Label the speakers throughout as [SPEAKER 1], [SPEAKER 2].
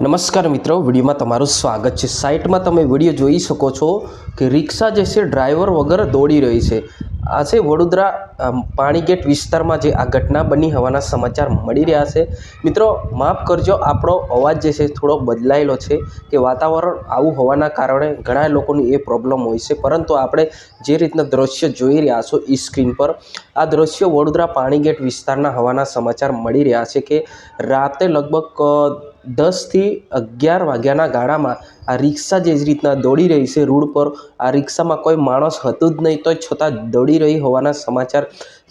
[SPEAKER 1] નમસ્કાર મિત્રો, વિડીયોમાં તમારું સ્વાગત છે। સાઇટમાં તમે વિડીયો જોઈ શકો છો કે રિક્ષા જે છે ડ્રાઈવર વગર દોડી રહી છે। આ છે વડોદરા પાણીગેટ વિસ્તારમાં જે આ ઘટના બની હોવાના સમાચાર મળી રહ્યા છે। મિત્રો માફ કરજો, આપણો અવાજ જે છે થોડો બદલાયેલો છે કે વાતાવરણ આવું હોવાના કારણે ઘણા લોકોની એ પ્રોબ્લેમ હોય છે, પરંતુ આપણે જે રીતના દ્રશ્ય જોઈ રહ્યા છો સ્ક્રીન પર, આ દ્રશ્ય વડોદરા પાણીગેટ વિસ્તારના હોવાના સમાચાર મળી રહ્યા છે કે રાતે લગભગ 10 થી 11 વાગ્યાના ગાળામાં આ રિક્ષા જે રીતના દોડી રહી છે રોડ પર, આ રિક્ષામાં કોઈ માણસ હતું જ નહીં, તો છતાં દોડી રહી હોવાના સમાચાર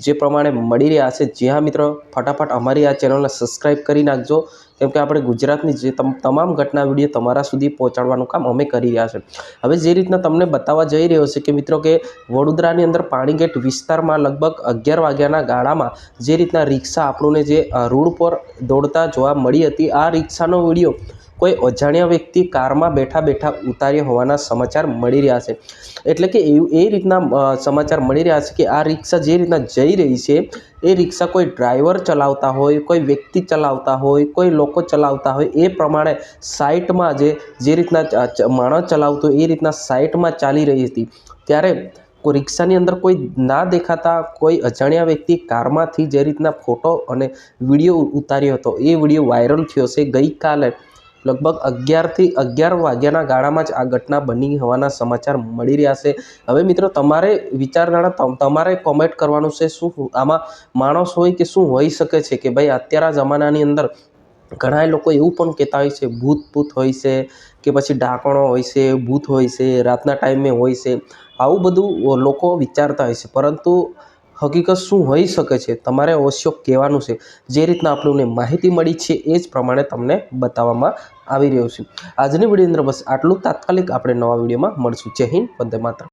[SPEAKER 1] જે પ્રમાણે મળી રહ્યા છે। જી હા મિત્રો, ફટાફટ અમારી આ ચેનલને સબસ્ક્રાઈબ કરી નાખજો, કેમ કે આપણે ગુજરાતની જે તમામ ઘટના વિડીયો તમારા સુધી પહોંચાડવાનું કામ અમે કરી રહ્યા છે। હવે જે રીતના તમને બતાવવા જઈ રહ્યો છે કે મિત્રો કે વડોદરાની અંદર પાણીગેટ વિસ્તારમાં લગભગ 11 વાગ્યાના ગાળામાં જે રીતના રિક્ષા આપણને જે રોડ પર દોડતા જોવા મળી હતી, આ રિક્ષાનો વિડીયો કોઈ અજાણ્યા વ્યક્તિ કારમાં બેઠા બેઠા ઉતાર્યા હોવાના સમાચાર મળી રહ્યા છે। એટલે કે એ રીતના સમાચાર મળી રહ્યા છે કે આ રિક્ષા જે રીતના જઈ રહી છે, એ રિક્ષા કોઈ ડ્રાઈવર ચલાવતા હોય, કોઈ વ્યક્તિ ચલાવતા હોય, કોઈ લોકો ચલાવતા હોય, એ પ્રમાણે સાઇટમાં જે રીતના માણસ ચલાવતો એ રીતના સાઇટમાં ચાલી રહી હતી। ત્યારે કોઈ રિક્ષાની અંદર કોઈ ના દેખાતા કોઈ અજાણ્યા વ્યક્તિ કારમાંથી જે રીતના ફોટો અને વિડીયો ઉતાર્યો હતો, એ વિડીયો વાયરલ થયો છે। ગઈકાલે લગભગ 11 થી 11 વાગ્યાના ગાળામાં જ આ ઘટના બની હોવાના સમાચાર મળી રહ્યા છે। હવે મિત્રો તમારે વિચારધારા તમારે કોમેન્ટ કરવાનું છે, શું આમાં માણસ હોય કે શું હોઈ શકે છે કે ભાઈ અત્યારના જમાનાની અંદર ઘણા લોકો એવું પણ કહેતા હોય છે ભૂત હોય છે કે પછી ડાકણો હોય છે, ભૂત હોય છે, રાતના ટાઈમે હોય છે, આવું બધું લોકો વિચારતા હોય છે, પરંતુ હકીકત શું હોઈ શકે છે તમારે અવશ્ય કહેવાનું છે। જે રીતના આપણને માહિતી મળી છે એ જ પ્રમાણે તમને બતાવવામાં આવી રહ્યું છે। આજની વિડીયો અંદર બસ આટલું। તાત્કાલિક આપણે નવા વિડીયોમાં મળશું। જય હિન્દ, વંદે માતરમ।